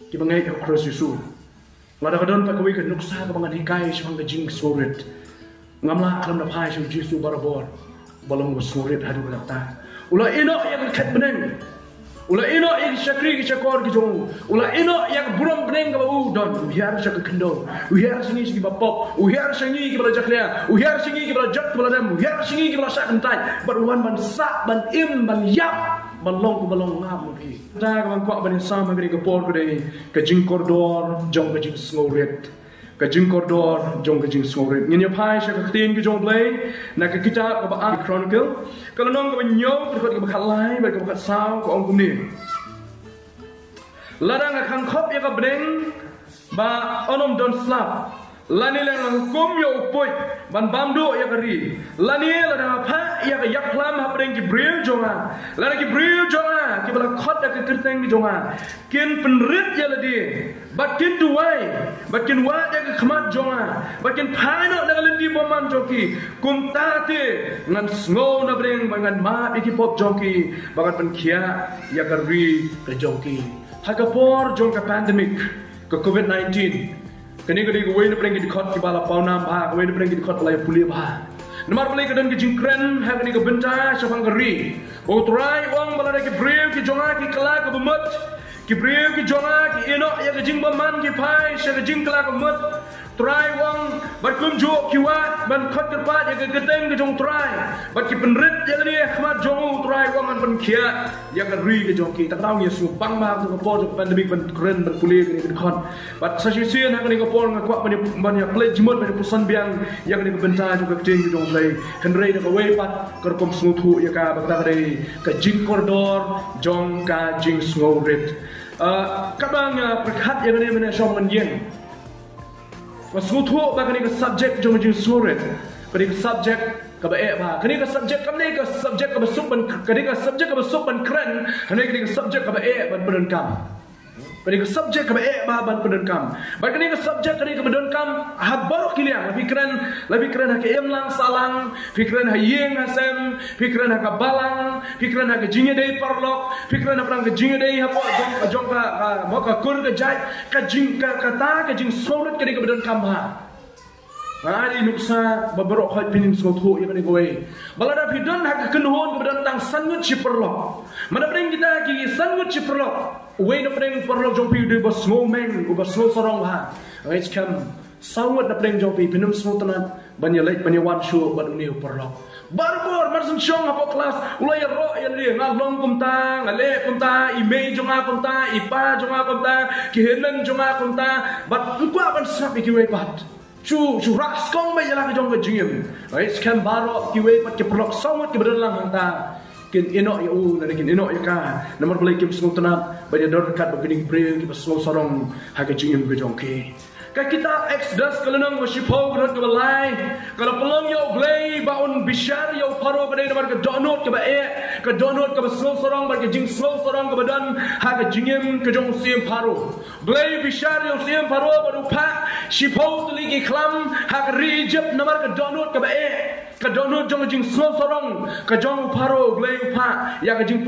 ki bangai ka cross Yesu ngada kadon pa kawi ka nuksa ka bangan hikay siyang kajing surit ngamla kalam na phay siyang Yesu barabor balong surit hadu ta ula ino yang kat beneng ula ino yang syakri ki syakor ki jong ula ino yang buram beneng ka u don uhiar syak kendo uhiar singi ki bapok uhiar singi ki bala jaklia uhiar singi ki bala jak bala dam uhiar singi ki bala sak kentai berwan ban sak ban im ban yap balong ku balong ngam ki ta ka ban kwa ban sama ki por ko dei ka jing kordor jong ka jing snoret ka jing kordor jong ka jing snoret nyen ya phai syak tin ki jong blai na ka kitab ka ba chronicle kalau nong ka ban nyo ko ka khat lai ba ka khat sao ko ong kum ni larang khang khop ya ka breng ba onom don slap lani lang kum yo upoi ban bamdo ya kari lani la pha ya ka yak lam ha breng ki bril jonga la ki bril jonga ki bala khot ka kirteng ki jonga kin penrit ya ladi bat kin duai bat kin wa ya ka khmat jonga bat kin phano na lendi boman joki kum ta te ngan sngo na breng bangan ma ki pop joki bagat pen khia ya kari ka joki hagapor jong ka pandemic ka covid-19 kini kini gue ini pergi di kot di bala pauna bah gue ini pergi di kot balai pulih bah nomor pelai kadang kejingkren hak kini kebenca syafang keri utrai uang balai ke bril ke jonga ke kelak ke bemut ke bril ke jonga ke inok ya kejing baman ke pai syah kejing kelak ke bemut try wang bat kum jo kiwat ban khot kerpat ya ke gedeng ke jong try bat ki penrit ya ni khmat jong try wang an pen khia ya ke ri ke jong ki tak tahu ya su bang ma tu ko pandemic ban kren ban kuliah ke khot bat sa si sien ha ke ko ngak ban ya play jimot ban pusan biang ya ke benta jo ke ting ke jong play kan rei ke we pat ker kom smutu ya ka bat rei ke jing koridor jong ka jing sngorit kabang perkhat ya ni mena shom man yen Masutu ba kani ka subject jong jing suret kani ka subject ka ba ba kani ka subject kani ka subject ka basuk ban kani ka subject ka basuk ban kren kani ka subject ka ba ban badan kam kani ka subject ka ba ban badan kam ba kani ka subject kani ka badan kam habar kiliang lebih keren ha ke emlang salang fikran ha yeng asem fikran ha ka balang fikran ha ka jinge dei parlok fikran ha prang ka jinge dei ha po jong ka mo ka kur ka jai ka jing ka kata ka jing solat kani ka badan kam ha Hari nuksa babarok khot pinin sotho yang ni goe. Balada pidon hak kenuhon kebedan tang sangut si perlok. Mana pring kita ki sangut si perlok. We na pring perlok jong pi de bos ngomeng u bos sorong ha. Ais kam sangut na pring jong pi pinum smotanat banyalek banyawan shu bad uni perlok. Barbor marsun chong apo kelas ulai ro yang dia ngalong kumta ngale kumta ime jonga kumta ipa jonga kumta kihenan jonga kumta bat kwa ban sap ki we pat. Chu ras kong mai jalan ke jong ke jingim. Ai skam baro ki we pat ke perlok sangat ke berlang hanta. Kin enok ya u na kin enok ya ka. Nomor boleh kim sung tanap ba dor kat begining bril ki paslo sorong ha ke jingim ke jong ke. Ka kita Exodus kalenang washipo grot ke balai. Kalau pelong yo glei baun bishar yo paro pada nomor ke donot ke ba ke donot ke paslo sorong ba ke jing slow sorong ke badan ha ke jingim ke jong sim paro. Glei bishar yo sim paro baru pa shipo tuli ki klam ha ke rijep nomor ke donot ke ba ke donot jong jing slow sorong ke jong paro glei pa ya ke jing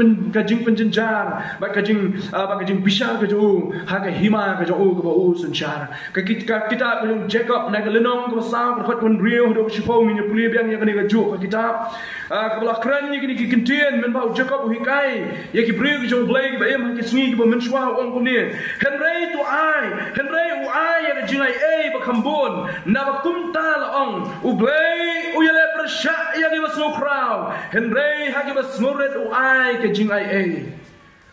penjenjar ba ke jing bishar ke jo ha ke hima ke jo ke ba u senjar kita Jacob naik lenong ke besar berkhot pun rio do shipo min puli biang yang kini gajuk kita kebelah keren ni kini kintien men bau Jacob hikai ya ki brio ke jong blai ke ba em ki sngi ke ba menshwa ong kum ni henry u ai ya jingai ba kambon na ba kumta la ong u blai u ya le persha ya ki ba sno crowd henry ha ki ba snoret u ai ke jingai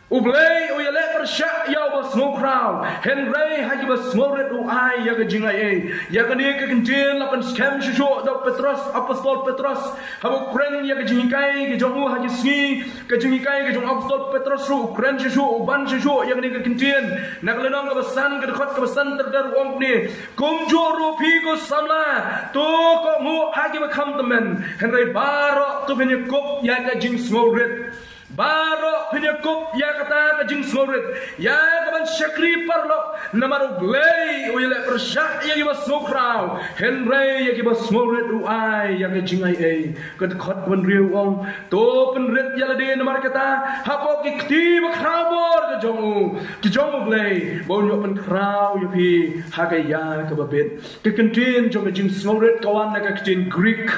Ublay o yale persya ya bas no crowd Henry haji bas moret o ai ya ke jingai ya ke ni ke kentin lapan scam shusho dok Petrus apostol Petrus habu kren ya ke jingai ke jongu haji sni ke jingai ke jong apostol Petrus ru kren shusho ban shusho ya ke ni ke kentin nak lenong ke besan ke dekat ke besan terdar wong ni kumjo ru pi ko samla to ko mu haji bakam temen Henry baro tu punya kop ya ke jing smoret Baro pinyakup ya kata kajing smorit. Ya kaban syakri parlok namaru blay uyele persyak ya kiba smokraw. Henry ya kiba smorit uai ya kajing ai kat khot ban riu ong to penrit ya lade namar kata hapo ki kti bakrabor ke jong blay bonyo pen kraw ya pi hagaya ke babet ke kentin jong kajing smorit kawan na kajing Greek.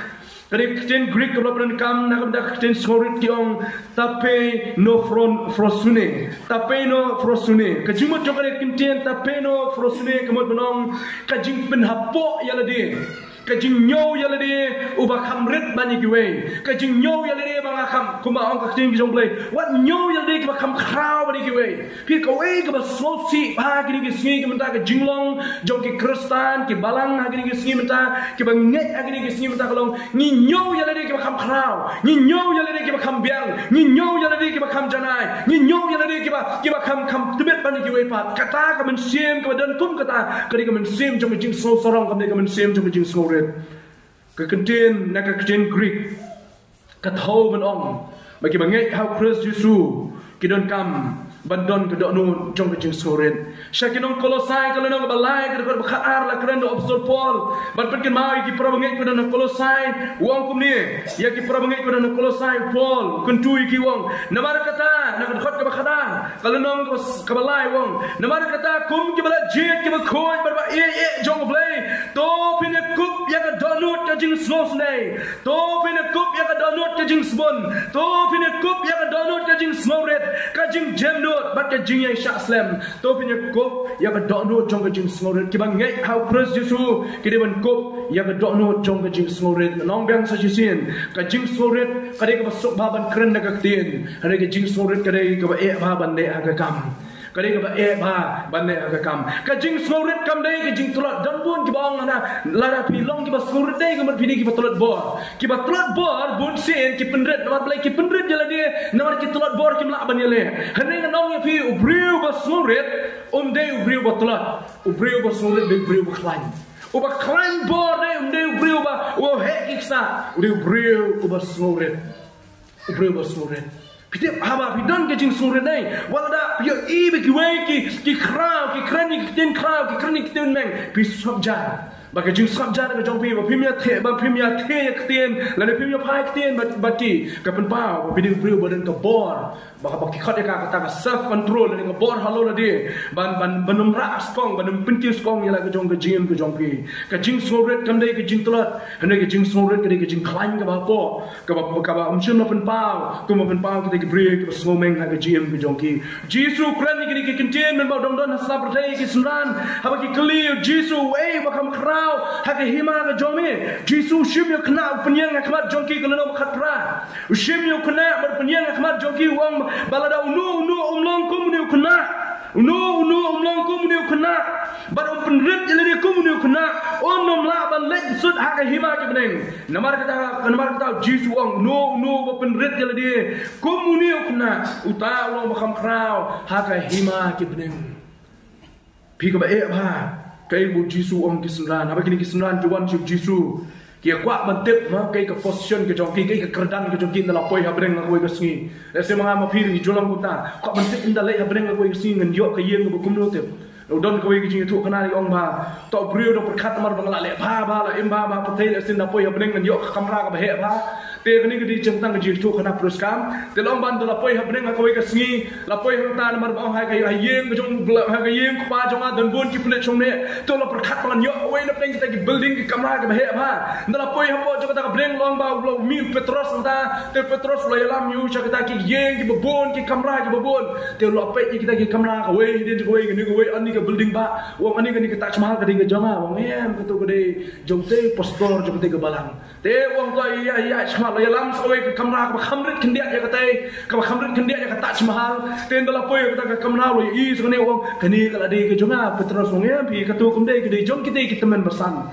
Kali Christian Greek kalau pernah kam nak dah Christian skorit kiong tapi no frosune kajimut jong kali Christian tapi no frosune kemud benong kajing penhapo ya lade kajing nyaw ya lade ubah kamrit banyak giwe kajing nyaw ya lade bang akam kuma ong kajing jong play what nyaw ya lade bakam kraw banyak giwe pi kawe ke basol si ha gini gisni ke menta ke jinglong jong ki kristan ki balang ha gini gisni menta ki banget ha gini gisni menta kalong ni nyaw ya lade ke bakam kraw ni nyaw ya lade ke bakam biang ni nyaw ya lade ke bakam janai ni nyaw ya lade ke bakam tebet banyak giwe pat kata ka men sim ke dan tum kata kali ka men sim jong jing so sorong ka men sim jong jing so kekentin nak kekentin Greek kathau ban ong bagi bangai how Christ Yesu kidon kam bandon ke dok nu jong kejing soret syakinong Kolosai kalau nong balai ke dekat bakar la keren do apostol Paul ban perkin mai ki prabangai ke dok Kolosai wong kum ni ya ki prabangai ke dok Kolosai Paul kuntui ki wong namar kata nak dekat ke bakada kalau nong ke balai wong namar kata kum ki bala jet ki bakoi barba jong blai to pine kup ya ke donut kejing snos nei to pine kup ya ke donut kejing sbon to pine kup ya ke donut kejing smoret kejing jemno bat ke jing yang syak slam to punya kop ya ke dok no jong ke jing smoret ki bang ngai how Christ Yesu ki de ban kop ya ke dok no jong ke jing smoret nong bang sa jisin ke jing smoret ka de ke basuk baban kren na ke tin ha de ke jing smoret ka de ke ba e ba ban de ha ke kam kali ke ba e ba ban de ha ke kam ka jing smoret kam de ke jing tulat dan bun ki bang na lara pilong ki ba smoret de ke mar pini ki ba tulat bor bun sen ki penret namar play ki penret jala de namar ki tulat bor ki mla ban yele hane nong ya pi ubriu ba smoret de ubriu ba tulat ubriu ba smoret de ubriu ba klan uba klan bor de ubriu ba o he iksa ubriu ba smoret Pitip haba pidon ke jing sore dai walada yo ibe ki wei ki kraw ki krani ki tin kraw ki krani ki tin meng pi sobja ba ke jing sobja ke jong pi ba pimya the ya ktin la ne pimya phai ktin ba ti ka pen pa ba piding priu ba den ka bor ba ki khat ya ka ta self control ne ka bor halo la de ban banum ra skong banum pinti skong ya la ke jong pi ka jing sore kam dai ke jing tlat ne ke jing sore ke jing klan ka ba po ka ba umchun ma pen pa tu ma pen pa ke break ke smomeng ha ke jong ki Jesu krani ke kintin men ba dong don sa perdai ki sunran ha ba ki clear Jesu ba kam kraw ha ke hima ke jong me Jesu shim yo kna penyang akmat jong ki kalau no khat pra shim yo kna ber penyang akmat jong ki wong balada unu umlong kum ni kna unu umlong kum ni kna bar penrit jeli kum ni kna onom la ban lek sud ha ke hima ke beneng namar kata Jesu wong no ba penrit jeli kum ni kna uta wong ba kam kraw ha ke hima ke beneng pi ka ba e ba kai bu Jesu om kisran apa kini kisran tuan chip Jesu kia kwa bantip ma kai ka position ke jong ki kai ka kerdan ke jong ki na lapoi ha breng ngoi ka sngi ese manga ma phiri jolang kuta kwa bantip inda le ha breng ngoi ka sngi ngan yo ka yeng ko kumno te don ko wi ki tu kana ri ong ba to brio do perkhat mar bangla le ba la imba ba pathai le sin lapoi ha breng ngan yo kamra ka ba he ba te kani ke di chentang ke jitu kana puruskam te long ban do lapoi ha breng ngoi ka sngi lapoi ha ta mar ba ha ka yeng ko jong ha ka yeng kwa jong a don bon ki pule chong ne to la perkhat man yo oi na pleng ki building ki kamra ka ba he ba ndala poi hapo jo kata breng long ba mi Petros nta te Petros lo yalam yu cha kata ki yeng ki babon ki kamra ki babon te lo pe ki kita ki kamra ka we din ko we ni ko we ani ka building ba wong ani ka ni ka Taj Mahal ka ding ka jama wong em ka to ka de jong te pastor jo te ka balang te wong ko ya chma lo yalam so we ki kamra ka khamrit khindia ya kata ka khamrit khindia ya ka Taj Mahal te ndala poi ka ka kamra lo i so ne wong ka ni ka la de ka jonga Petros wong em pi ka to kum de ka de jong ki te ki temen bersan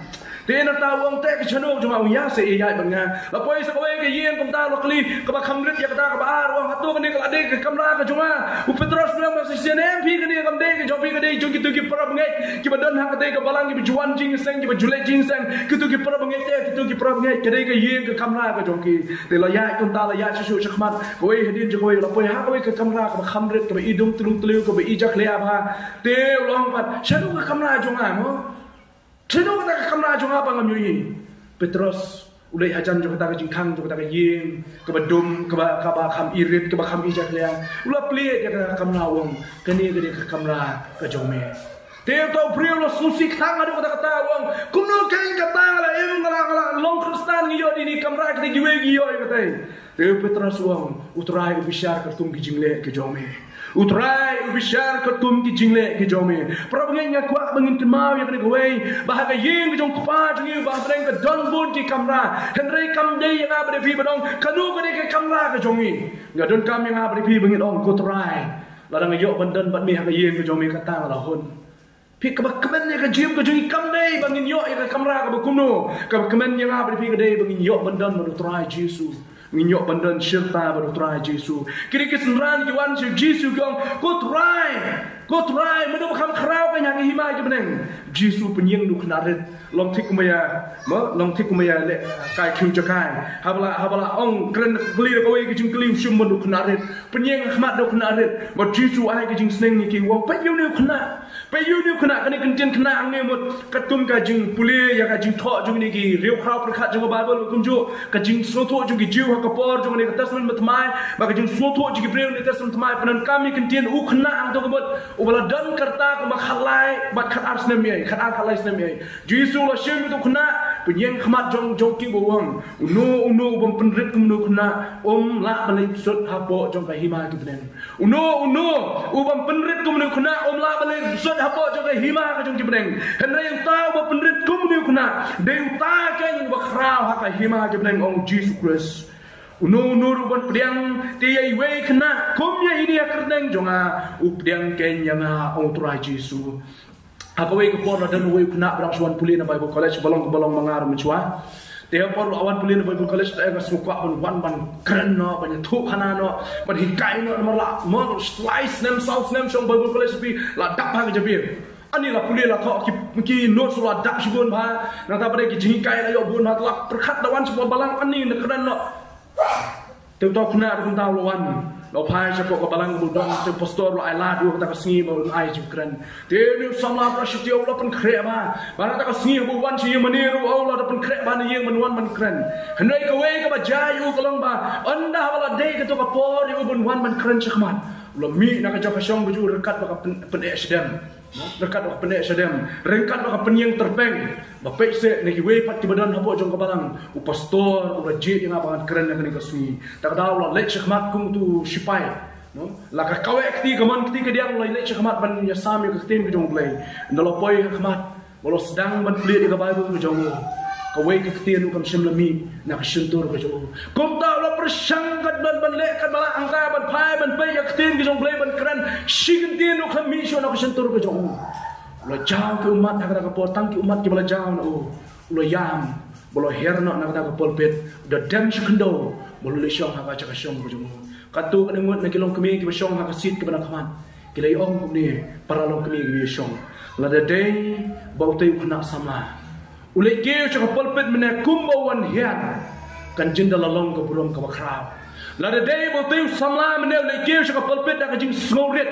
Te na ta wong te ke chano jong au ya se ya banga. La poi sa kowe ke yen kum ta lo kli ka ba khamrit ya ka ba ar wong hatu ke ni ka ade ke kamra ka jonga. U Petros bilang ma se nem pi ke ni kam de ke jong pi ke de jong kitu ki parab ngai ki ba don ha ka te ka balang ki juan jing seng ki ba jule jing seng kitu ki parab ngai te kitu ki parab ngai ke de ke yen ke kamra ka jong ki te la ya kum ta la ya chu chkhmat kowe hedin jo kowe la poi ha kowe ke kamra ka ba khamrit ka ba idum tulung tliu ka ba ijak le ba te long pat chanu ka kamra jonga mo chanu ka kamra jonga pa ngam yi Petros ulai hajan jo kata ka jingkhang jo kata ka yen ka ba dum ka ba kham irit ka ba kham ijak le ula ple ya ka kamra wong kani ke ka kamra ka jome te to priyo lo susik thang adu kata wong kumno kain kata la em ngala long kristan ngiyo di kamra ke giwe giyo kata te Petros wong utrai ubishar ka tum ki jingle ke jome utrai ubishar ka tum ki jingle ke jome probnge nya kwa bangin kemau ya kene gowe bahaga yin ke jong kpa jingi ba breng ka don bun ki kamra henry kam dei ya ba fi badong kanu ke kamra ke jongi nga don kam ya ba fi bangin ong ko trai la dang yo bandan bat mi ha yin ke jome ka ta la hon pi ka ba kemen ya ka jim ke jongi kam dei bangin yo ya ka kamra ka ba kumno ka kemen ya ba fi ke dei bangin yo bandan ba trai jesu Nginyok bandan syirta baru try Jesu. Kiri kesenran yuan si Jesu gong ko try menu kham khrau ka nyang himai ke beneng. Jesu penyeng du knarit long tik kumaya le kai khiu chakai. Habala ong kren kli ko we ke jing kli shum du knarit. Penyeng khmat du knarit. But Jesu ai ke jing sneng ni ki wong pa yu ni khna. Pa yu ni khna ka ni kentien khna ange mot katum ka jing puli ya ka jing tho jing ni ki riu khrau prakhat jing Bible kum ju ka jing so tho jing ki jiu kapor jong ni tasman matmai ba jing soto jing breu ni tasman matmai panan kami kentien u khna ang to gobot u bala dan karta ko makhalai ba khat ars nem ye khat ar khalai nem ye Jesu la shem to khna penyeng khmat jong ki bowang uno bom penrit kum no khna la balai sot hapo jong ka hima ki benen uno u bom penrit kum no khna la balai sot hapo jong ka hima ka jong ki benen henry yang ta bom penrit kum no khna deu ta kan ba khrau ha ka hima ki benen ong Jesus Christ Uno ruban pediang tiai wei kena kumya ini akerdeng jonga updiang kenya nga ong Jesu. Ako wei kepor dan wei kena berang suan puli na Bible College balong mangar mencuah. Dia por awan puli na Bible College ta ga suka ban keren no ban thu khana no ban hikai no mala mo slice nem south nem song Bible College bi la dak ba jabir. Ani la puli la tho ki notes la dak sibun ba na ta bare ki hikai la yo bun ha la perkhat dawan semua balang ani na keren no Teu tau kena ada tentang lawan. Lo pai cakap ke balang budong teu pastor lo ai la dua kata kesini baru ai jukran. Teu ni samla prasetya lo pen krek ba. Mana tak kesini buwan si maniru Allah da pen krek ba ni yang menuan man kren. Hendai ke we ke ba jayu kolong ba. Anda wala dei ke to ka por yu bunwan man kren chakman. Lo mi nak jaka syong baju rekat ba pen sedem. Rekat ba pen sedem. Rekat ba penyeng terpeng. Bapak se neki we pat ki badan hapo jong ka balang. U pastor u rajit yang abangan keren nak ni kasui. Tak daw la lech khmat kum tu sipai. No? La ka kawe kti gaman kti ke diang la lech khmat ban ya sami ka ktin ke jong blai. Ndalo poi khmat. Walau sedang ban pli di ka Bible ke jong. Kawe ke ktin kam simlami nak sentur ke jong. Kum ta la persangkat ban le kan bala angka ban pai ban pai ya ktin ke jong blai ban keren. Shi ktin u kham mi sho nak sentur ke jong. Lo jauh ke umat nak kata potang ke umat ke bala jauh no lo yam bolo herno nak kata pulpit the dem shkendo bolo le syong ha baca syong ko jumu katu kan ngot nak kilong kemi ke syong ha kasit ke bana kaman kilai ong kum ni para long kemi ke syong la the day bau tei khna sama ule ke cho pulpit mena kumbawan hian kan jinda la long ko burom ka bakrao la the day bau tei sama mena ule ke cho pulpit dak jing snorit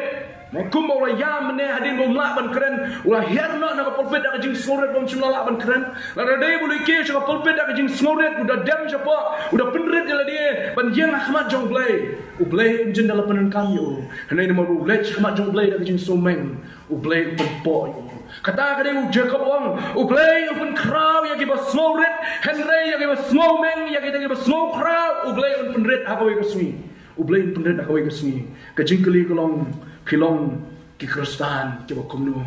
Kum ora yam ne hadin bom la ban keren ula herno na pulpit dak jing snoret bom chuna la ban keren la dai bulu ke cho pulpit dak jing snoret udah dem siapa udah penrit jala dia ban yang ahmad jong blai u blai jin dalam penan kami u hanai mo u blai ahmad jong blai dak jing someng u blai penpo u kata kade u jacob wang u blai u pen kraw ya ki ba snoret henry ya ki ba snowmeng ya ki ba snow kraw u blai un penrit akawe kesui u blai penrit akawe kesui ka jingkeli kolong Kilong ki Kristan ki ba kumno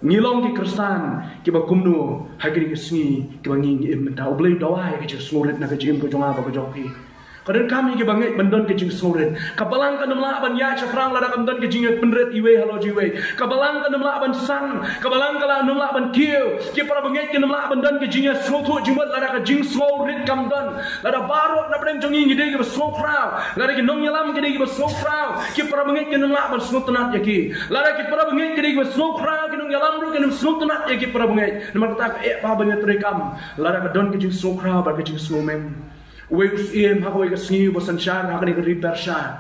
ngilong ki Kristan ki ba kumno hagiri ki sngi ki ba ngi im ta oblay dawai ki smoret na ka jim ko jonga ba ko joki Kadang kami ke bangai bandon ke jing soren. Kabalang ka namla ban ya chakrang la kam don ke jing penret iwe halo jiwe. Kabalang ka namla ban sang, kabalang ka namla ban kieu. Ke para bangai ke namla ban don ke jing sotu jimat la ka jing sorit kam don. La da baro na brem jongi ngide ke so krau. La ke nong yalam ke ke so krau. Ke para bangai ke namla ban snotanat ya ki. La ke para bangai ke so krau ke nong yalam ru ke snotanat ya ki para bangai. Namar ta e pa bangai trekam. La ka don ke jing so krau ba ke jing so mem. Uwek siem hak uwek sni bosan shan hak ni riper shan.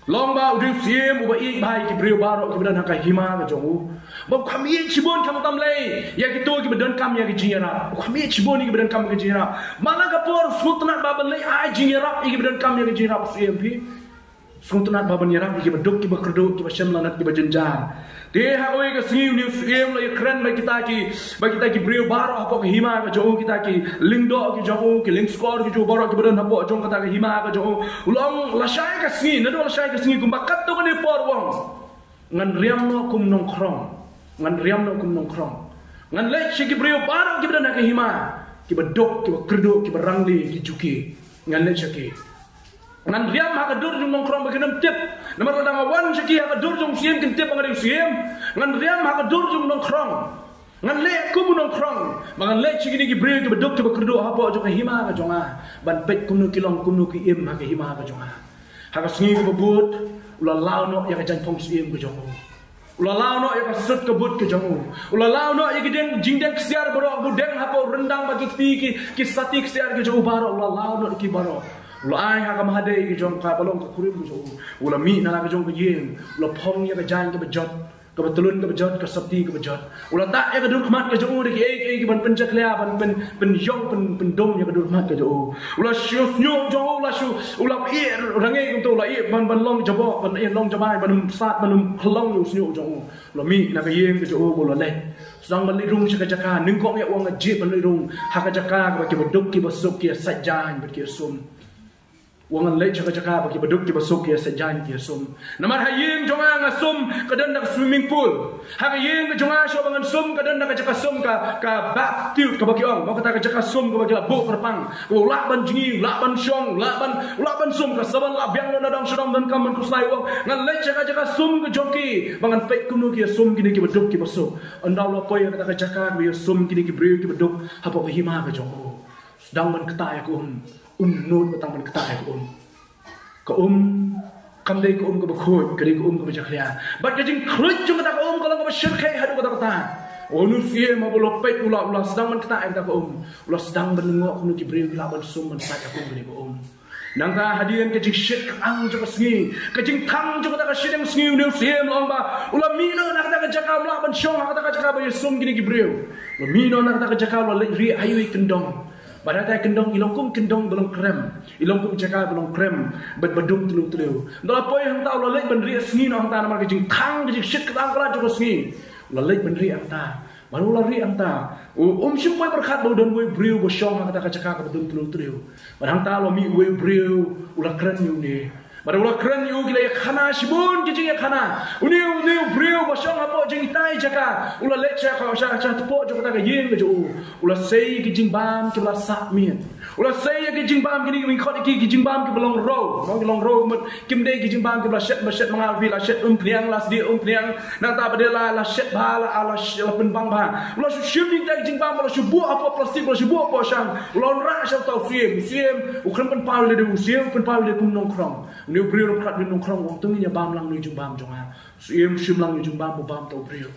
Long ba udik siem uba ik bai ki brio baro ki bedan hak hima ka jongu. Ba kami cibon kam tam lei ya ki to ki bedan kam ya ki jingra. Kami cibon ki bedan kam ki jingra. Mana ka por sultanat baban lei ai jingra ki bedan kam ya ki jingra siem pi. Sultanat baban ya ki bedok ki bekerdo ki basem lanat ki bajenjar. Dia hak uwek sni ni siem la keren ba kita ki brio baro hak ki hima ka jongu kita ki lingdo ki jongu ki ling score ki jo baro ki bedan hak jong kata ki hima ka jongu. Ulang la syai ka sni nado la syai ka sni kum bakat to ni por wong. Ngan riam no kum nong krong. Ngan riam no kum nong krong. Ngan le ki brio baro ki bedan hak hima ki bedok ki bekerdo ki berangli ki juki. Ngan le ki ngan riam hak dur jung nongkrong bagi nem tip nomor dang wan seki hak dur jung siem kin tip ngading siem ngan riam hak dur jung nongkrong ngan le kum nongkrong mangan le seki ni bre ke bedok ke bekerdo apa jung hima ka jonga ban pet kum nu kilong kum nu ki im hak hima ka jonga hak sngi ke bebut ula lao no ya ka jan pom siem ke jongo ula lao no ya ka sut ke but ke jongo ula lao no ya ki deng jingdeng kesiar baro budeng hapo rendang bagi ki sati kesiar ke jongo baro ula lao no ki baro ula ai ha kam hade ki jong ka balong ka kurim jo ula mi na ka jong ka yin ula phong ya ka jan ka bejot ka betulun ka bejot ka sapti ka bejot ula ta ya ka dur khmat ka jo de ki ban pencak lea ban yong ban dong ya ka dur khmat ka jo ula shu nyo jo ula shu ula ir rangai kum to ula ir ban long jabo ban ir long jabai ban sat ban khlong yu snyo jo ula mi na ka yin ka jo ula le sang ban lirung ka jaka ning kong ya wang ajib ban lirung ha ka jaka ka ki beduk ki basuk ki sajjan bet ki sum wangan lei caka bagi beduk ki basuk ki sejan ki sum namar haying jonga ngasum kadan nak swimming pool haying jonga sho bangan sum kadan nak caka sum ka baptiu ka bagi ong baka ka caka sum ka bagi labu perpang ko lak ban jingi lak ban shong lak ban sum ka saban la biang na dang sudam dan kam ku slai wong ngan lei caka sum ka joki bangan pek kunu ki sum ki ki beduk ki basuk andau la poi ka caka ki sum ki ki brio ki beduk hapo ki hima ka jongo sedang ban ketai ku nun batang ban ketai ka kam dei ka bakhoi ka dei ka bajaklia bat ka jing khruj jung ta ka ka lang ka shirkai hadu ka ta onu fie ma bolo pet ula sedang ban ketai ka ula sedang benengok nu ki brio la ban sum ban sa ka ni ka nang ka hadian ka jing shit ang jo ka sngi ka jing thang jo ka shit ang sngi nu fie long ba ula mino na ka jaka la ban shong ka jaka ba sum ki brio ula mino na ka jaka la ri ayu kendong pada tay kendong ilongkum kendong belum krem ilongkum cakap belum krem bedung telu ndala poi hang ta la lek ban ri sngi no hang ta na mar jing thang jing shit ka kala jo sngi la lek ban ri hang ta baru la ri hang ta shim poi berkhat bo don we brio bo shong hang ta ka cakap bedung telu bar hang ta lo mi we brio ula kren yu ni baru ula kren yu gila ya khana shibun ki jing ya khana uniu brio bo shong hapo jing tai jaka ula lek cha ka cha po jo ta ka yin jo ula sei ki jing bam ki la sa mien ula sei ki jing bam ki ni mi khot ki jing bam ki belong ro no ki long ro mut kim dei ki jing bam ki la shet mangal vi la shet pliang la sdi pliang na ta bade la shet ba la pen bang ba ula shu shim dei jing bam la shu bu apa plastik la shu bu apa shang ula ra sha ta fiem u khrem pen paul le siem pen paul le kum nong krong ni brio ro khat ni nong krong wong tung ni bam lang ni jing bam jonga siem shim lang ni jing bam bam to brio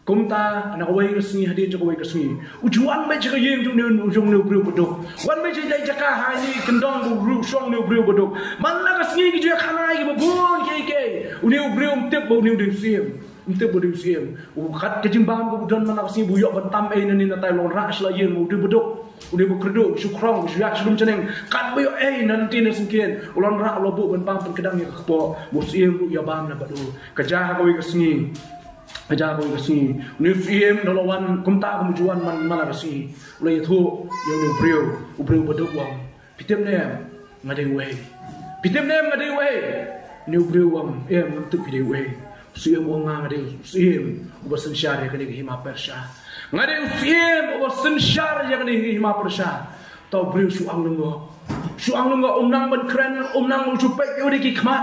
kumta anak awai kesini hadir jauh awai kesini ujuan macam yang ujung ni brio bedok wan macam jai jaka hani kendong brio song ni brio bedok mana kesini kita khana kita bun ke uni brio mtep bau ni udin siem kat kejimbang ko dan mana kesini buyok bentam ni natai long ras la yen mu bedok uni bekerdo syukrong syak sebelum ceneng kat buyok nanti ni sengkian ulon rak lobo ben pam kedang ya kepo musiem ya bam na badu kejah awai kesini aja ko kasi ni fiem dalawan kumta ko mujuan man malagasi ulay thu yo ni brio baduk wang pitem ne ngade we ni brio wang tu pide we siem wang ngade siem ubasan syari kani hima persha ngade siem ubasan syari kani hima persha tau brio su ang lengo Suang lu ngok nang ban kren nang ucupai yu deki khmat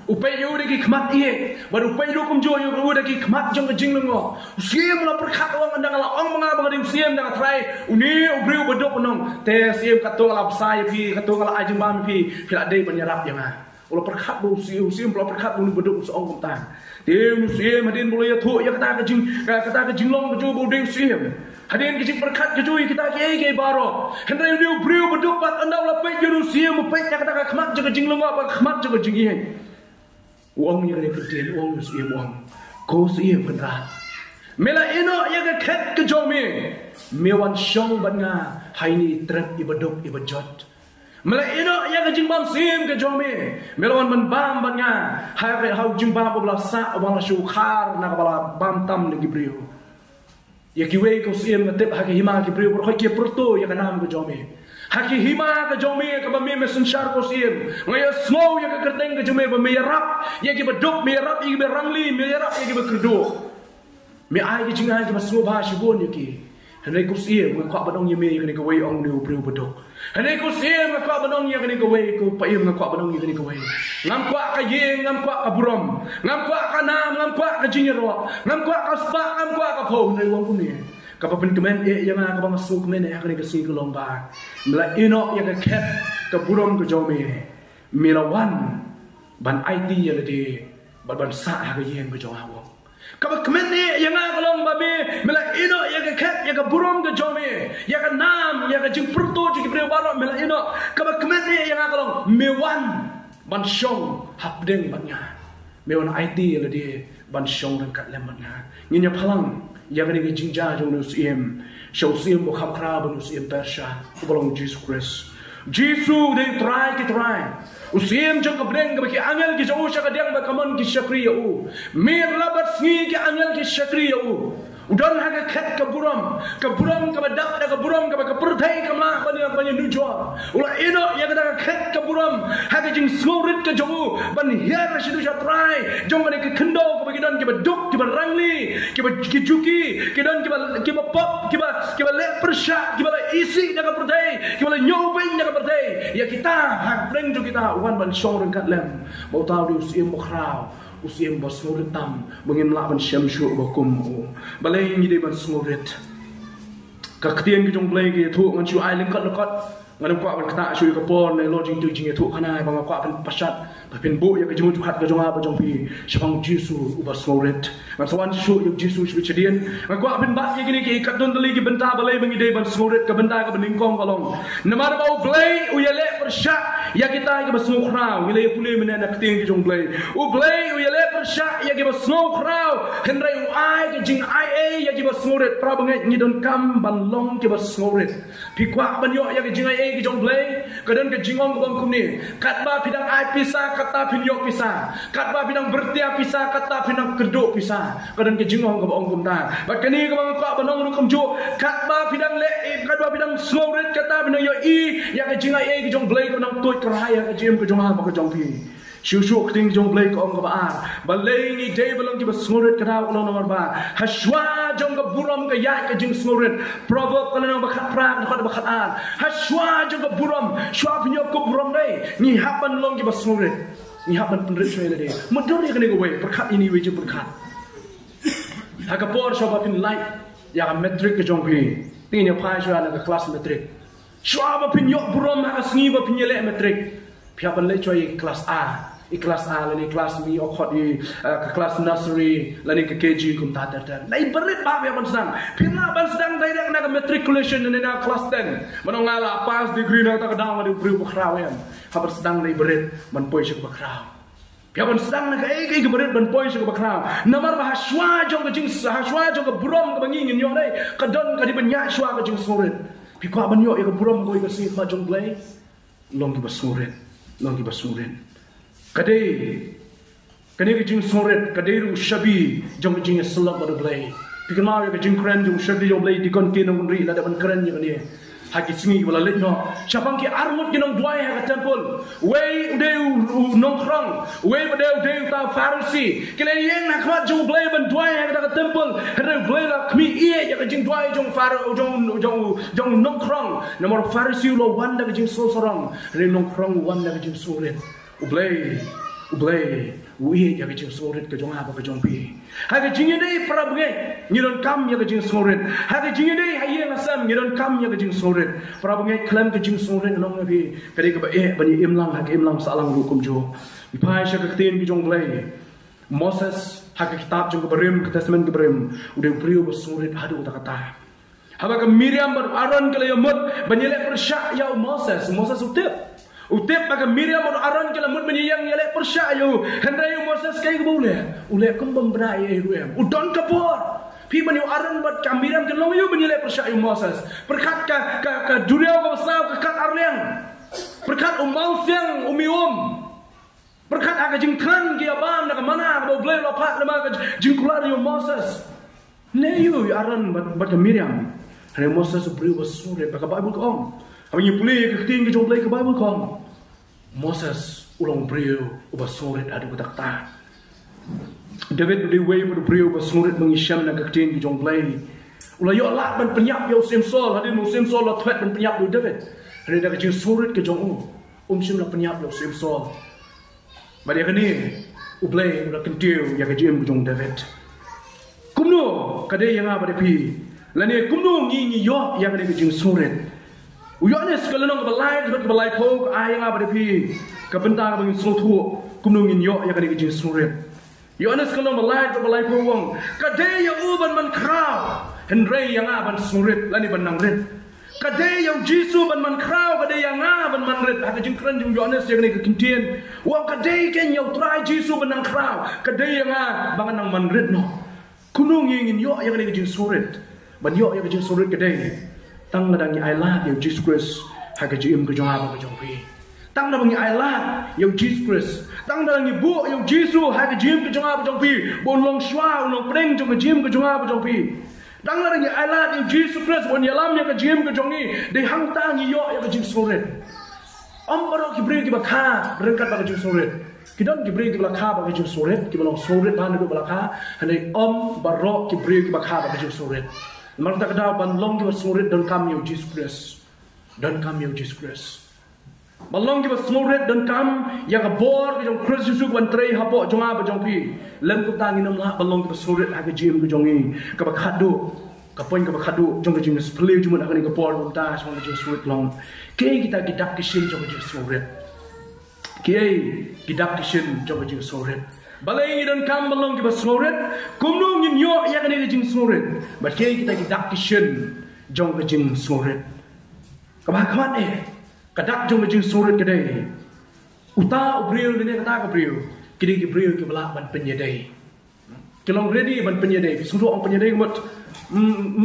upai yu deki khmat ie bar upai lu kum jo yu deki khmat jong jing lu ngok siem la perkhat wang andang la ong manga bang siem dang trai uni ubriu bedok nong te siem katong la psai pi katong la ajeng bam pi la dei ban yarap yang a ulo perkhat bu siem la perkhat bu bedok so ong kum tan dem siem hadin boleh thu ya kata ke jing long ke jo bu dei siem hadin ke perkhat ke jo kita ke baro hendai uni ubriu bedok pat andang la pe yu siem pe kata ke khmat jong jing lu ngok ba khmat jong jing ie uang yang ada kerjaan uang siem uang kau siem benar mela ino yang ket ke jomi mewan shong banga haini trap ibadok ibajot mela ino yang jingbam siem ke jomi melawan ban bam banga hai hau jingbam bala sa bala syukhar na bala bam tam lagi brio ya kiwe kau siem ngatep haki hima ki brio berkhoi ke perto yang nam ke jomi haki hima ke jomi ke bami mesensyar ko siem ngaya snow ya ke kerteng ke jomi bami rap ya ki bedok mi rap ya ki rangli mi rap ya ki bekerdo mi ai ki jingai ki masro ba shibon ya ki hanai ko siem ko badong yeme ya ke wei ong liu brio bedok hanai ko siem ko badong ya ke wei ko paim ko badong ya ke wei ngam kwa ka ye ngam kwa ka burom ngam kwa ka nam ngam kwa ka jinyero ngam kwa ka spa ngam kwa ka pho nei wong ku ni kapapin kemen yang aku masuk kemen yang aku dikasih ke lomba, mula ino yang ket ke burom ke jomi, mirawan ban IT yang di ban sah ke yang ke jomi. Kapap kemen yang aku lomba mula ino yang ket yang ke burom ke jomi, yang ke nam yang ke jimperto jadi berbarak mula ino kapap kemen yang aku lomba mewan ban shong hapdeng bannya, mewan IT yang di ban shong dan kat lembatnya, nginya palang. Yang ini jinja jong nusim, show sim bo khap khra bo nusim Persha, ubalong Jesus Christ. Jesus they try. Usim jong kabreng ke angel ki jauh syaka diang ba kaman ki syakriya u. Mir labat sngi ki angel ki syakriya u. Udan haga khat ke buram ke badak ke buram ke perthai ke mah bani nujwa. Ula ino yang kata khat ke buram haga jing smorit ke jauh ban hiar sidu sya try jong bani ke khendo ke bagidan ke baduk ke rangli ke juki ke dan ke pop ke le persya ke isi ke perthai ke nyobin ke perthai ya kita hak breng jo kita wan ban song reng kat lem mau tahu di usim bokraw usim bos ngurit tam mungkin laban syamshu bakum balai ni de ban ngurit ka ktian ki jong blai ki thu ngan chu ai leng kat lekat ngan kwa ban kata shui ka pon le lo jing tu jing thu khana bang kwa ban pasat pin bu ya ke jung khat ka jong a ba jong pi shang jisu ubas ngurit ngan sawan shu yu jisu shu chedian ngan kwa bin ba ye ki ki kat don tali ki benta balai bang de ban ngurit ka benta ka beningkong kalong namar bau blai u ya le persat ya kita ke basno khrau wile pule mena nak ting jong blai u blai u yele persha ya ke basno khrau hendrai u ai ke jing ai ya ke basno ret pra bangai ni don kam ban long ke basno ret pi kwa ban yo ya ke jing ai ke jong blai kadan ke jingong ko bang kumni kat ba pidang ai pisa kata pin yo pisa kat ba pidang bertia pisa kata pidang kerdo pisa kadan ke jingong ko bang kumta ba kani ko bang kwa banong kum jo kat ba pidang le kat ba pidang sno ret kata pidang yo i ya ke jing ai ke jong blai ko nang keraya ke jem ke jong ha ke jong pi syusuk ting jong blai ko ong ba balai ni day belum ki basngurit kada ulo nomor ba haswa jong ke buram ke ya ke jing snurit proverb kalau nang bakat pra ko bakat an haswa jong ke buram shwa pinyo ko buram dai ni hapan long ki basngurit ni hapan penrit shwe le modor ni kene ko we perkhat ini we je perkhat hakapor shwa pin light ya metric ke jong pi tin ya phai shwa na ke kelas metric shwa ba pin yok buram ha sngi ba pin yele metric pia ban le choi kelas A kelas A lani kelas mi okhot di ke kelas nursery lani ke KG kum ta ter lai berit ba ya ban sedang pina ban sedang dai na ke matriculation ni na kelas 10 manongala pass degree na ta kadang di bri bakraw yan ha ban sedang lai berit ban poi syuk bakraw pia ban sedang na ke berit ban poi syuk bakraw namar ba haswa jong ke jing haswa jong ke buram ke bangi ngin yo dai kadon ka di ban ya shwa ke jing sorit pi kwa ban yo ya ke buram ko ke si ma jong blai long ki basurit long ki basurit kadai ke jing soret kadai ru shabi jong jing selap bar blai pikma ya ke jing kran jong shabi jong blai dikon ke nong ri la da ban kran ni hagi singi wala lit no chapang ki armut ki nong duai ha temple way udeu nong krong way udeu ta Pharisee kile yen na khmat jong blai ban duai ha ta temple re blai la khmi ie ya jing duai jong Pharaoh jong nong krong nomor Pharisee lo wan da jing so sorong re nong krong wan da jing so ret ublai uie ya jing so ret ke jong ha ke jong pi ha ke jing dei prabge ni don kam ya ke jing so ret ha ke jing dei ha ye ngasam ni don kam ya ke jing so ret prabge klam ke jing so ret nong bi kare ke ba bani imlang ha ke imlang salang ru kum jo bi pai sha ke tin ki jong blai Moses ha ke kitab jong ke berim ke testament ke berim udah brio ba so ret hadu ta kata ha ke Miriam bar Aaron ke le mot banyele persya ya Moses utip maka Miriam dan Aaron ke lamut menyayang yale persya yo hendai Moses kai boleh ule kumbang berai ruem udon kapur pi bani Aaron bat ka Miriam ke long yo menyele persya yo Moses berkat ka dunia ka besar berkat arliang berkat umal siang berkat aga jingkan ki abam nak mana boleh lapat nama jingkular yo Moses ne yo Aaron bat ka Miriam hendai Moses beri wasure ka Bible ko Abang pulih ke keting ke jomblai ke Bible kong. Moses ulang beriu ubah soret adu ketakta. David beri beriu ubah soret mengisyam na ke keting ke jomblai. Ulah yo lah ban penyap yo Simsol hadir Simsol la threat ban penyap yo David. Hadir dak ke soret ke jong sim la penyap yo Simsol. Badi kini ublai ulah kentiu ya ke jim ke jong David. Kumno kade yang apa depi. Lani kumno ngi yo yang kade ke jing soret. Uyanes kalau nong balai pok ayang apa depi kebentar bagi seluruh kumnungin yo yang kena kerja surat. Uyanes kalau balai pok wong kadai yang uban man kraw hendrai yang aban surat lani benang red. Kadai yang Jisu ban man kraw kadai yang aban man red. Ada jingkran jing Uyanes yang kena kekentian. Wong kadai ken yang try Jisu benang kraw kadai yang bangan nang man red no. Kumnungin yo yang kena kerja surat. Ban yo yang kerja surat kadai. Tang ladang ni ailat yang Jesus Christ haga jim ke jong apa ke jong pi. Tang ladang ni ailat yang Jesus Christ. Tang ladang ni bu yang Jesus haga jim ke jong apa jong pi. Bon long shwa long preng jong ke jim ke jong apa jong pi. Tang ladang ni ailat yang Jesus Christ bon yalam yang ke jim ke jong ni de hang tang ni yo yang ke jim soret. Om baro ki bring ki bakha berangkat ba ke jim soret. Kidon ki bring ki bakha ba ke jim soret ki balong soret ban do bakha hanai om baro ki bring ki bakha ba ke jim soret. Mereka kata balong kita surit dan kami yo Jesus Christ dan kami yo Jesus Christ. Balong kita surit dan kami yang abor kita Kristus Yesus bantrai hapok jong apa jong pi. Lem kita tangin namlah balong kita surit agak jim ke jongi ke bakhadu ke poin ke bakhadu jong ke jim sepele cuma akan ke por untas mana jong surit long. Kei kita gidak kisin jong ke jim surit. Kei gidak kisin jong ke jim surit. Balai dan kam balong kita surit, kumnung in yo yang ada jing surit. Bagai kita kishen jong ke jing surit. Kamat kadak jong ke jing surit kedai. Uta ubriu ni kata ubriu. Kini ubriu ke belak ban penyedai. Kelong ready ban penyedai. Suruh orang penyedai mut.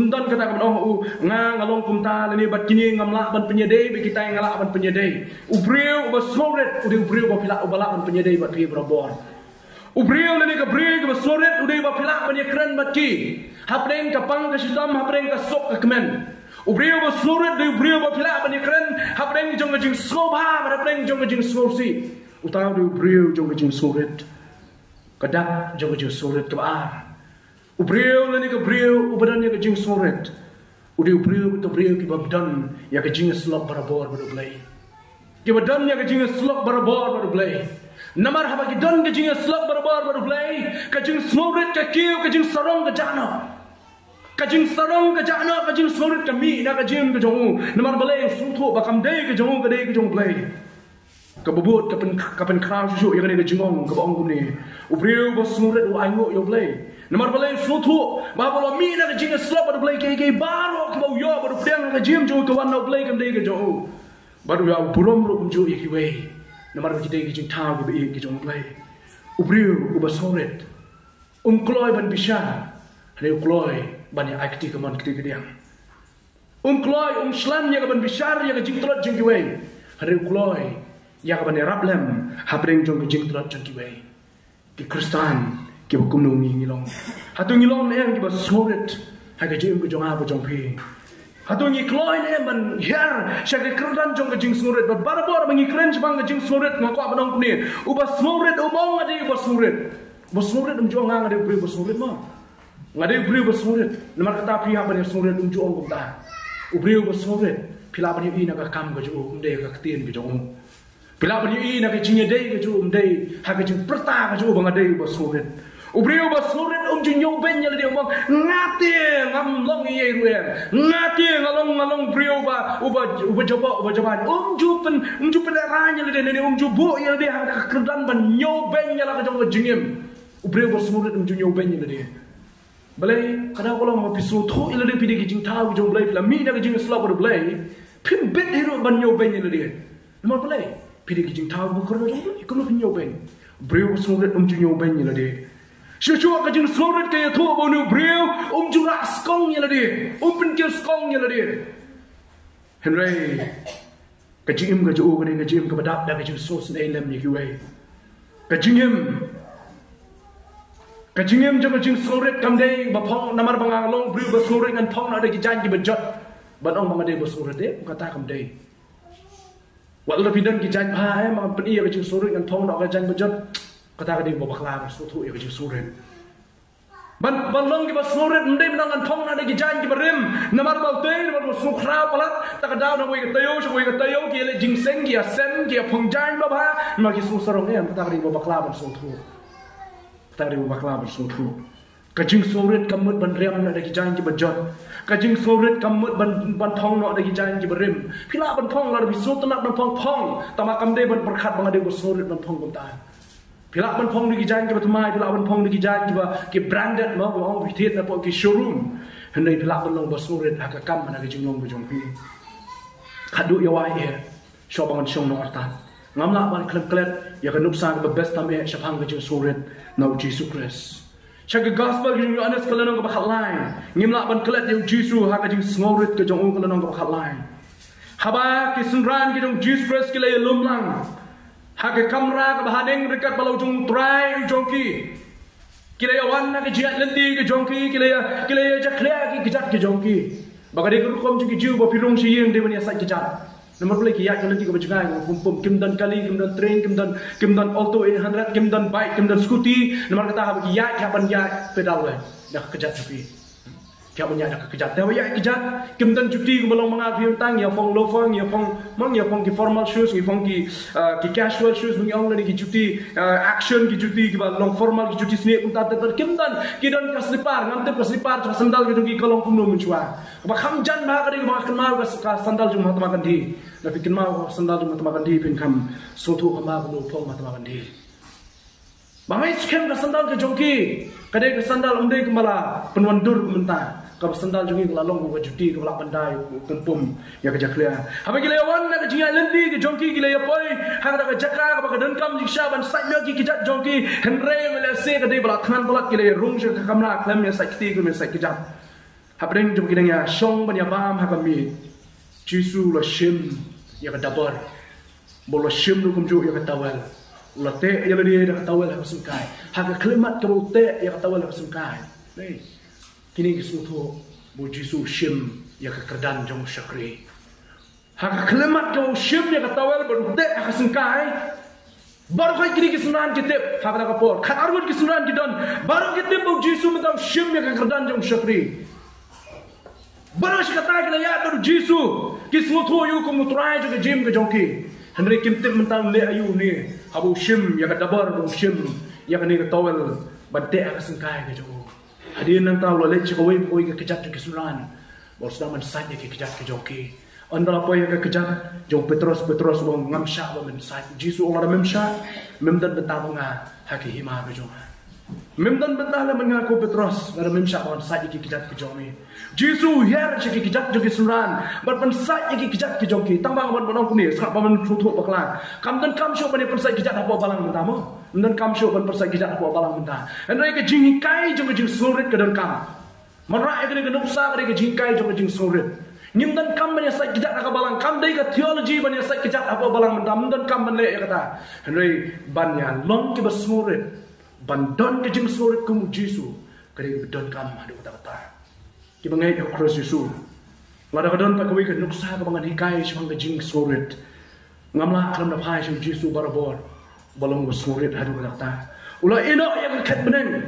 Dan kata oh ngalong kumta ni bat kini ngamlak ban penyedai. Kita yang ngalak ban penyedai. Ubriu bas surit. Ubriu bapilak ubalak ban penyedai bat pi berabor. Ubriu ni ke briu ke soret udai ba pilak ban ekran batki hapreng kapang ke sitam hapreng ke sok ke kemen ubriu ba soret de ubriu ba pilak ban ekran hapreng jong jing soba hapreng jong jing sosi utau de ubriu jong jing soret kadak jong jing soret ke ar ubriu ni ke briu ubadan ke jing soret udai ubriu to briu ke babdan ya ke jing slop barabor badublai ke badan ya ke jing slop barabor badublai Namar haba ki don ke jing slok barbar baru play ka jing snoret ka kiu ka jing sarong ka jana ka jing sarong ka jana ka jing snoret ka mi na ka jing ka jong namar balai sutho bakam dei ka jong play ka bubut ka pen kraw su yang ni ka jingong ka bong ni ubriu ba snoret u aingo yo play namar balai sutho ba balo mi na ka jing slok baru play ke baro ka ba yo baru pedang ka jing jo ka wan no play kam dei ka jong baru ya burom ro kum jo iki we Namar kita kijing tahu ke kijong play. Ubriu ubah soret. Kloy ban bisa. Hanya kloy ban yang aktif keman kita kediang. Kloy slam yang ban besar yang kijing telat jeng kiway. Hanya kloy yang ban rablem habreng jong kijing telat jeng kiway. Ki Kristen ki hukum nungi ngilong. Hatu ngilong yang ki ba soret. Hanya kijing kijong apa jong pi. Hatu ngi kloy ne man her syake kerdan jong ke jing smurit barabor mangi kren jbang ke jing smurit ngako abang kuni uba smurit umong ade uba smurit umjo ngang ade uba smurit ma ngade uba smurit namar kata pihak ban smurit umjo ong kumta uba smurit pila ban yi na ka kam ke ju umde ka ktien ke jong pila ban yi na ke jing ade ke ju umde ha ke jing perta ke ju bang ade uba smurit Ubriu basurit junyo benya le dia umang ngati ngam long ye ruer ngati ngalong briu ba uba jaban jupen ranya le dia jubo ye le dia kerdan ban nyo benya la ka jingim ubriu basurit junyo benya le dia balai kada ko long pisu tho ile dia pidi ki jing tau jong balai la mi na ki jing slap ro balai pim bet hero ban nyo benya le dia lemar balai pidi ki jing tau ko ro jong ikono nyo ben briu basurit junyo benya le dia Syukur kajing sorat kaya tua bonu beriu, jurak skong yang ladi, penkil skong yang ladi. Henry, kajing kaju kajing kepadap dah kajing sos nelem ni kiway. Kajing jam kajing sorat kamdei bapong namar bangalong beriu bersorat dengan pong ada kijan kibajat, batong bangadei bersorat kata kamdei. Waktu pindan kijan pahai mang peni kajing sorat dengan pong nak kijan bajat. Kata kadang bawa kelar suatu yang kecil surat. Balong kita surat mendem dengan thong ada kijan kita berim. Namar bautei namar sukra palat. Tak ada orang kita tayo kita jingseng kita sen kita pengjan bapa. Maki susarong ni. Kata kadang bawa kelar suatu. Kata kadang bawa kelar suatu. Kajing surat kamut bandriam ada kijan kita bejat. Kajing surat kamut ban thong ada kijan kita berim. Pila ban thong lar bisu tenak ban thong. Tamakam deh ban berkat bangade bersurat ban thong kumtaan. Pila ban phong di kijan ke batumai, pila ban phong di kijan ke branded mo mo bitit na po ke showroom. Hendai pila ban long basurit akakam mana ke jinglong bujong pi. Kadu ya wai e. Shobangan shong no artan. Ngamla ban klet ya kan nupsa ke best tam e shapang ke surit na Jesus Christ. Chaka gospel ke anas kalanong ke bakal lain. Ngimla ban klet ya Jesus ha ke jing smorit ke jong kalanong ke bakal lain. Haba ke sunran ke jong Jesus Christ ke le lumlang. Hake kamera ke bahadeng dekat balau jong try jongki. Kila ya wan ke jiat lendi ke jongki, kila ya jaklia ke kijat ke jongki. Baka de rukom jong jiu ba pirong siyeng de mania sak kijat. Nomor boleh kiat ke lendi ke bajangai pum kimdan kali, kimdan train, kimdan auto 800, kimdan bike, kimdan scooty. Nomor kata ha kiat kapan kiat pedal we. Dah kejat tapi. Kaya banyak dah kejat. Tapi ya kejat. Kimdan cuti ke belong mengapi tang ya fong low fong ya fong ki formal shoes, ki fong ki casual shoes bungi orang lagi ki cuti action ki cuti ki long formal ki cuti sini pun tak kimdan kidan ka slipar ngam te slipar ka sandal ki ki kolong pun mencua. Apa khamjan ba ka ma kenal ka sandal jum hat makan di. Tapi kenal sandal jum hat makan di pin kam sotu kama ko fong hat makan di. Bangai skem ka sandal ke jongki. Kadai ka sandal umdai kemala penwandur mentah. Kalau sandal jungi kelalong buka cuti ke belak pandai kumpum ya kerja clear. Apa gila yawan nak jingai lendi ke jongki gila ya poi hang nak jaka apa kedenkam jiksha ban sai lagi kijat jongki henre melase ke dei belak khan belak gila rung je kamera klem ya sai kiti ke sai kijat. Apa deng jom gila ya song ban ya bam ha kami. Jisu la shim ya ke dabar. Bolo shim lu kumju ya ke tawel. Ulate ya le dia ke tawel ha sungkai. Ha ke klemat ke ute ya ke tawel ha sungkai. Nei. Kini kisuto bu Jisu shim ya kekerdan jong syakri. Hak kelemat jong shim ya katawel baru dek hak sengkai. Baru kai kini kisunan kitip hak nak kapor. Kan arwud kisunan kidon baru kitip bu Jisu mentang shim ya kekerdan jong syakri. Baru kata kita ya baru Jisu kisuto yu kumutrai juga jim ke jongki. Henry kitip mentang le ayu ni habu shim ya kadabar jong shim ya kini katawel badek hak sengkai ke jong. Hadirin nang tahu lalat cakawai poi ke kejat ke suran. Bos dah mensat ke kejat ke jongki. Anda apa yang ke kejat jong Petrus bang ngamsyak bang mensat. Jisu orang memsyak memdan bentah menga haki hima ke jong. Memdan bentah le mengaku Petrus ada memsyak bang mensat ke kejat ke jongki. Jisu her ke kejat ke suran. Bar mensat ke kejat ke jongki. Tambang ban banong kuni sak ban tutuk baklan. Kam dan kam syok ban persat kejat apa balang bentamu. Dan kam syok ban persat kejat apa balang bentah. Andai ke jingkai jong ke jing surit ke dan kam. Marai ke dengan nupsa ke jingkai jong ke jing surit. Nim dan kam ban yasai kejat apa balang. Kam dai ke teologi ban yasai kejat apa balang bentah. Dan kam ban le kata. Andai ban ya long ke bersurit. Ban don ke jing surit ke Jisu. Ke don kam adu kata-kata. Kita mengai ke Kristus Yesus. ngada kadon pa kawi ka nuksa ka bangan hikay siyang ka jing smorit ngamla kalam na phay siyang Jisu barabor balong ka smorit hadu ka ta ula ino yang kat beneng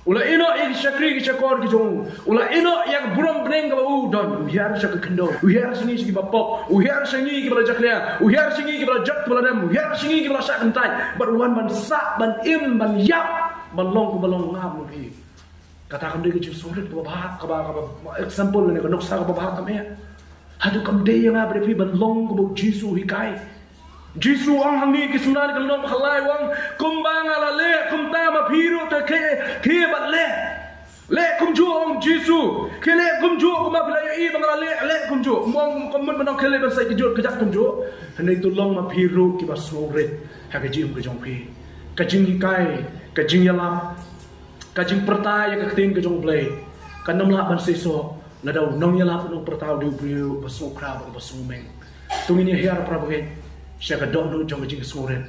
ula ino yang syakri ki syakor ki jong ula ino yang buram beneng ka u don uhiar syak kendo uhiar singi ki bapok uhiar singi ki bala jaklia uhiar singi ki bala jak bala dem uhiar singi ki bala sak kentai berwan ban sak ban im ban yap balong ku balong ngam ki katakan dia ke sulit ke bahat ke example ni ke nuksa ke bahat kami hadu kam de yang abri fi ban long ku Jisu hikai Jisu ang hangi ki sunan ke long khalai wang kumbang ala le kum ta ma phiru te ke bat le kum ju ong Jisu ke le kum ju ku ma bila i bang le kum ju mong kom mun ke le ban sai ke ju ke jak kum ju hanai tu long ma phiru ki ba surit ha ke jim ke jong phi ka jing hikai ka jing yalam ka jing perta ya ka ting ke jong play ka nam la ban seso na daw nong yalam no perta du briu ba so kra ba so meng tungini hiar pra ba siya ka dono jong jing soren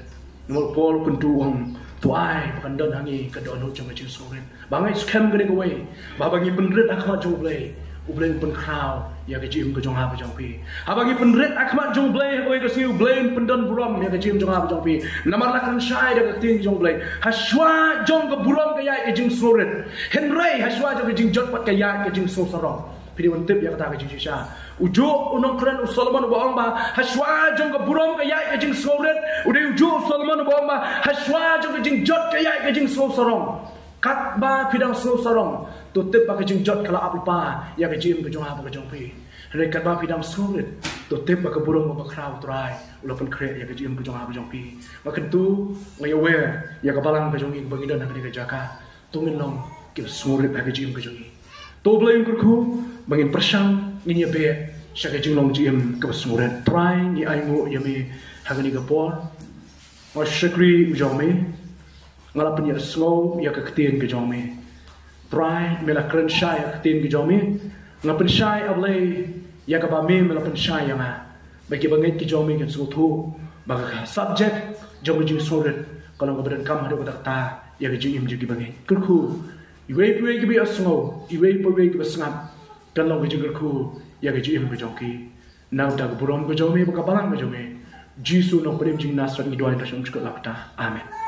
no pol kuntu wang tuai kan don hangi ka dono jong jing soren bangai scam gane ko way babangi penret akma jong play ubleng pen kraw ya ka jim ka jong ha ba jong pi habangi penret akma jong play ko ka siu blame pendon buram ya ka jim jong ha ba jong pi namar la kan shai da ka ting jong play haswa jong ka buram ka ya ka jing soren henry haswa jong ka jing jot pat ka ya ka jing so sarong pidi wan tip ya ka ta ka jing sha ujo unong kran Solomon bohong ba haswa jong ka buram ka ya ka jing soren udai ujo Solomon bohong ba haswa jong ka jing jot ka ya ka jing so sarong kat ba pidang so sarong tu tip ba ka jing jot kala apa ya ka jim ka jong ha ba jong pi re kat ba pidang soren tu tip ba ka buram ba kraw trai ulapan kre ya ka jim ka jong ha ba jong pi makan tu ngai aware ya ka balang ka jong i bagi dan ka jaka tungin long ki soren ba ka jim ka jong i to blame ku bangin persang ni be sya ka jing long jim ka soren trai ni ai mu ya me hagani ka por o shakri jong me ngala punya slow ya ka ketien ke jong me try mela kren shy ya ketien ke jong me ngapen shy ablay ya ka ba me mela pen shy ya ma bagi banget ke jong me ke so thu ba ka subject jong jing soret kalau ka badan kam hadu ka ta ya ka jing im jigi banget ku iwe ke bi aslo iwe ke basngap kan lo ke jing ku ya ka jing im ke jong ki now da burom ke jong me ba ka balang ke jong me Jisu no prem jing nasrat ni doa ta shum chukla pata amen.